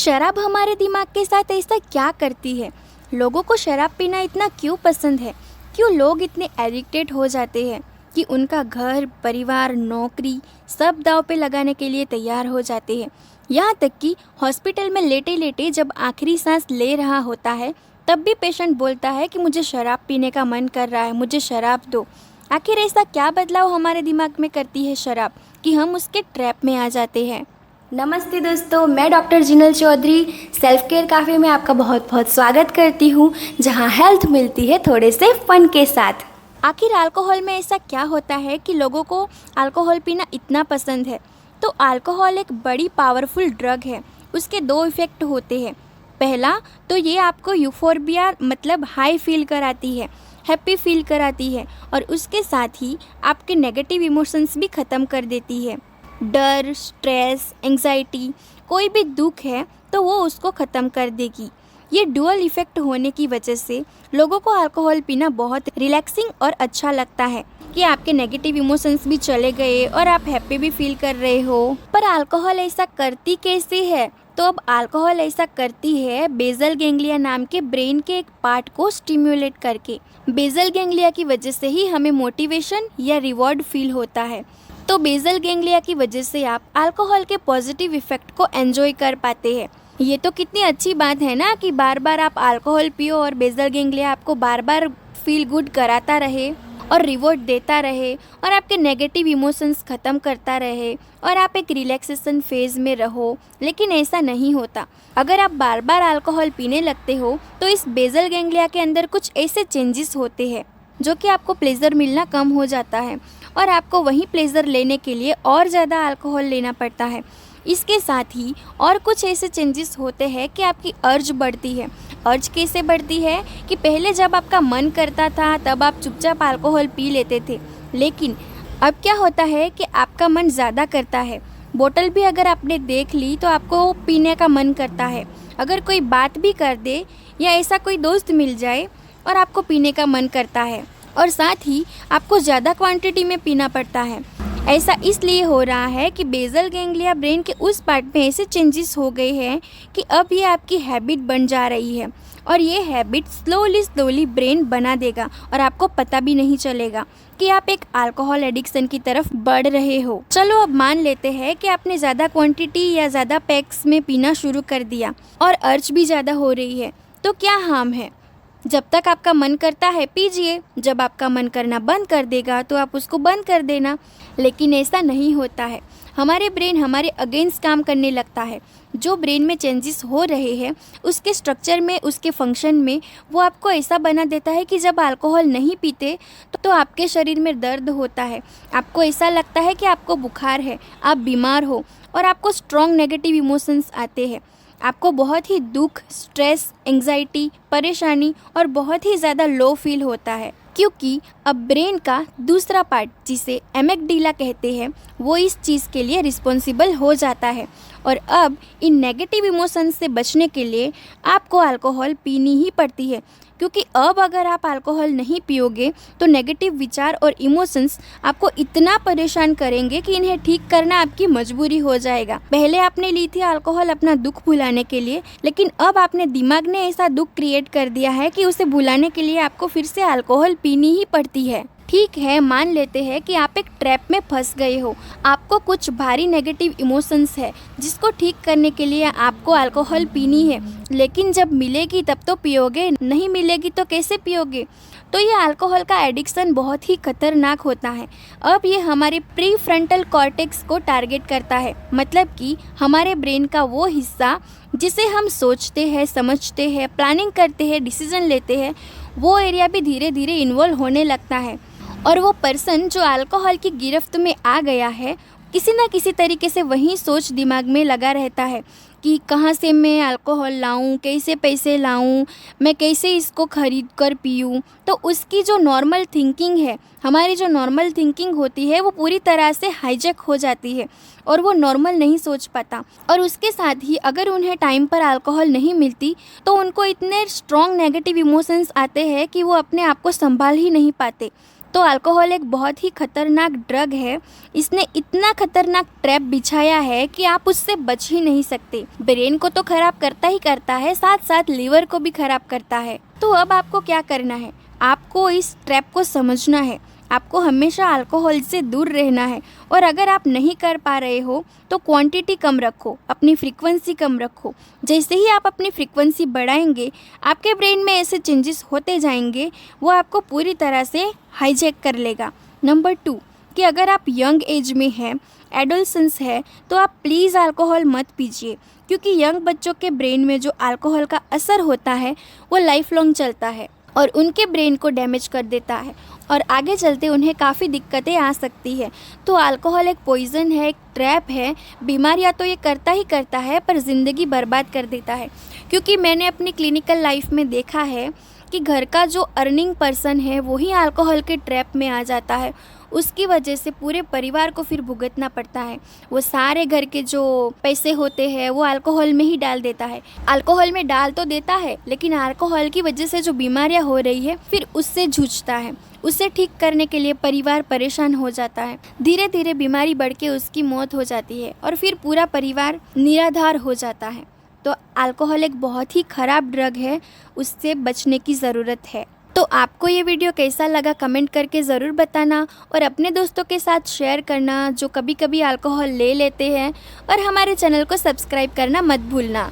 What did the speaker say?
शराब हमारे दिमाग के साथ ऐसा क्या करती है? लोगों को शराब पीना इतना क्यों पसंद है? क्यों लोग इतने एडिक्टेड हो जाते हैं कि उनका घर, परिवार, नौकरी सब दांव पे लगाने के लिए तैयार हो जाते हैं। यहाँ तक कि हॉस्पिटल में लेटे लेटे जब आखिरी सांस ले रहा होता है तब भी पेशेंट बोलता है कि मुझे शराब पीने का मन कर रहा है, मुझे शराब दो। आखिर ऐसा क्या बदलाव हमारे दिमाग में करती है शराब कि हम उसके ट्रैप में आ जाते हैं? नमस्ते दोस्तों, मैं doctor Jinal Chaudhary self care cafe में आपका बहुत बहुत स्वागत करती हूँ, जहाँ हेल्थ मिलती है थोड़े से फन के साथ। आखिर अल्कोहल में ऐसा क्या होता है कि लोगों को अल्कोहल पीना इतना पसंद है? तो अल्कोहल एक बड़ी पावरफुल ड्रग है। उसके दो इफ़ेक्ट होते हैं। पहला तो ये आपको यूफोर्बिया मतलब हाई फील कराती है, हैप्पी फील कराती है, और उसके साथ ही आपके नेगेटिव इमोशंस भी ख़त्म कर देती है। डर, स्ट्रेस, एंग्जाइटी, कोई भी दुख है तो वो उसको ख़त्म कर देगी। ये डुअल इफ़ेक्ट होने की वजह से लोगों को अल्कोहल पीना बहुत रिलैक्सिंग और अच्छा लगता है कि आपके नेगेटिव इमोशंस भी चले गए और आप हैप्पी भी फील कर रहे हो। पर अल्कोहल ऐसा करती कैसे है? तो अब अल्कोहल ऐसा करती है बेसल गैंग्लिया नाम के ब्रेन के एक पार्ट को स्टिम्युलेट करके। बेसल गैंग्लिया की वजह से ही हमें मोटिवेशन या रिवॉर्ड फील होता है। तो बेसल गैंग्लिया की वजह से आप अल्कोहल के पॉजिटिव इफ़ेक्ट को एंजॉय कर पाते हैं। ये तो कितनी अच्छी बात है ना कि बार बार आप अल्कोहल पियो और बेसल गैंग्लिया आपको बार बार फील गुड कराता रहे और रिवॉर्ड देता रहे और आपके नेगेटिव इमोशंस ख़त्म करता रहे और आप एक रिलैक्सेशन फेज़ में रहो। लेकिन ऐसा नहीं होता। अगर आप बार बार अल्कोहल पीने लगते हो तो इस बेसल गैंग्लिया के अंदर कुछ ऐसे चेंजेस होते हैं जो कि आपको प्लेज़र मिलना कम हो जाता है और आपको वही प्लेज़र लेने के लिए और ज़्यादा अल्कोहल लेना पड़ता है। इसके साथ ही और कुछ ऐसे चेंजेस होते हैं कि आपकी अर्ज बढ़ती है। अर्ज कैसे बढ़ती है कि पहले जब आपका मन करता था तब आप चुपचाप अल्कोहल पी लेते थे, लेकिन अब क्या होता है कि आपका मन ज़्यादा करता है। बोतल भी अगर आपने देख ली तो आपको पीने का मन करता है। अगर कोई बात भी कर दे या ऐसा कोई दोस्त मिल जाए और आपको पीने का मन करता है, और साथ ही आपको ज़्यादा क्वांटिटी में पीना पड़ता है। ऐसा इसलिए हो रहा है कि बेसल गैंग्लिया ब्रेन के उस पार्ट में ऐसे चेंजेस हो गए हैं कि अब ये आपकी हैबिट बन जा रही है और ये हैबिट स्लोली ब्रेन बना देगा और आपको पता भी नहीं चलेगा कि आप एक अल्कोहल एडिक्शन की तरफ बढ़ रहे हो। चलो अब मान लेते हैं कि आपने ज़्यादा क्वांटिटी या ज़्यादा पैक्स में पीना शुरू कर दिया और अर्ज भी ज़्यादा हो रही है, तो क्या हार्म है? जब तक आपका मन करता है पीजिए, जब आपका मन करना बंद कर देगा तो आप उसको बंद कर देना। लेकिन ऐसा नहीं होता है। हमारे ब्रेन हमारे अगेंस्ट काम करने लगता है। जो ब्रेन में चेंजेस हो रहे हैं उसके स्ट्रक्चर में, उसके फंक्शन में, वो आपको ऐसा बना देता है कि जब अल्कोहल नहीं पीते तो आपके शरीर में दर्द होता है। आपको ऐसा लगता है कि आपको बुखार है, आप बीमार हो और आपको स्ट्रॉन्ग नेगेटिव इमोशंस आते हैं। आपको बहुत ही दुख, स्ट्रेस, एंग्जाइटी, परेशानी और बहुत ही ज़्यादा लो फील होता है, क्योंकि अब ब्रेन का दूसरा पार्ट जिसे एमिगडाला कहते हैं वो इस चीज़ के लिए रिस्पॉन्सिबल हो जाता है। और अब इन नेगेटिव इमोशंस से बचने के लिए आपको अल्कोहल पीनी ही पड़ती है, क्योंकि अब अगर आप अल्कोहल नहीं पियोगे तो नेगेटिव विचार और इमोशंस आपको इतना परेशान करेंगे कि इन्हें ठीक करना आपकी मजबूरी हो जाएगा। पहले आपने ली थी अल्कोहल अपना दुख भुलाने के लिए, लेकिन अब आपने दिमाग ने ऐसा दुख क्रिएट कर दिया है कि उसे भुलाने के लिए आपको फिर से अल्कोहल पीनी ही पड़ती है। ठीक है, मान लेते हैं कि आप एक ट्रैप में फंस गए हो। आपको कुछ भारी नेगेटिव इमोशंस है जिसको ठीक करने के लिए आपको अल्कोहल पीनी है, लेकिन जब मिलेगी तब तो पियोगे, नहीं मिलेगी तो कैसे पियोगे? तो ये अल्कोहल का एडिक्शन बहुत ही खतरनाक होता है। अब ये हमारे प्री फ्रंटल कॉर्टेक्स को टारगेट करता है, मतलब कि हमारे ब्रेन का वो हिस्सा जिसे हम सोचते हैं, समझते हैं, प्लानिंग करते हैं, डिसीजन लेते हैं, वो एरिया भी धीरे धीरे इन्वॉल्व होने लगता है। और वो पर्सन जो अल्कोहल की गिरफ्त में आ गया है, किसी ना किसी तरीके से वही सोच दिमाग में लगा रहता है कि कहाँ से मैं अल्कोहल लाऊं, कैसे पैसे लाऊं, मैं कैसे इसको खरीद कर पीऊँ। तो उसकी जो नॉर्मल थिंकिंग है, हमारी जो नॉर्मल थिंकिंग होती है, वो पूरी तरह से हाईजैक हो जाती है और वो नॉर्मल नहीं सोच पाता। और उसके साथ ही अगर उन्हें टाइम पर अल्कोहल नहीं मिलती तो उनको इतने स्ट्रॉन्ग नेगेटिव इमोशंस आते हैं कि वो अपने आप को संभाल ही नहीं पाते। तो अल्कोहल एक बहुत ही खतरनाक ड्रग है। इसने इतना खतरनाक ट्रैप बिछाया है कि आप उससे बच ही नहीं सकते। ब्रेन को तो खराब करता ही करता है, साथ साथ लीवर को भी खराब करता है। तो अब आपको क्या करना है, आपको इस ट्रैप को समझना है। आपको हमेशा अल्कोहल से दूर रहना है। और अगर आप नहीं कर पा रहे हो तो क्वांटिटी कम रखो, अपनी फ्रीक्वेंसी कम रखो। जैसे ही आप अपनी फ्रीक्वेंसी बढ़ाएंगे, आपके ब्रेन में ऐसे चेंजेस होते जाएंगे, वो आपको पूरी तरह से हाईजैक कर लेगा। नंबर 2 कि अगर आप यंग एज में हैं, एडोलसेंस है, तो आप प्लीज़ अल्कोहल मत पीजिए, क्योंकि यंग बच्चों के ब्रेन में जो अल्कोहल का असर होता है वो लाइफ लॉन्ग चलता है और उनके ब्रेन को डैमेज कर देता है और आगे चलते उन्हें काफ़ी दिक्कतें आ सकती है। तो अल्कोहल एक पॉइज़न है, एक ट्रैप है। बीमारियां तो ये करता ही करता है, पर ज़िंदगी बर्बाद कर देता है। क्योंकि मैंने अपनी क्लिनिकल लाइफ में देखा है कि घर का जो अर्निंग पर्सन है वही अल्कोहल के ट्रैप में आ जाता है। उसकी वजह से पूरे परिवार को फिर भुगतना पड़ता है। वो सारे घर के जो पैसे होते हैं वो अल्कोहल में ही डाल देता है। अल्कोहल में डाल तो देता है, लेकिन अल्कोहल की वजह से जो बीमारियां हो रही है फिर उससे जूझता है। उसे ठीक करने के लिए परिवार परेशान हो जाता है। धीरे धीरे बीमारी बढ़ के उसकी मौत हो जाती है और फिर पूरा परिवार निराधार हो जाता है। तो अल्कोहल एक बहुत ही ख़राब ड्रग है, उससे बचने की ज़रूरत है। तो आपको ये वीडियो कैसा लगा कमेंट करके ज़रूर बताना और अपने दोस्तों के साथ शेयर करना जो कभी कभी अल्कोहल ले लेते हैं, और हमारे चैनल को सब्सक्राइब करना मत भूलना।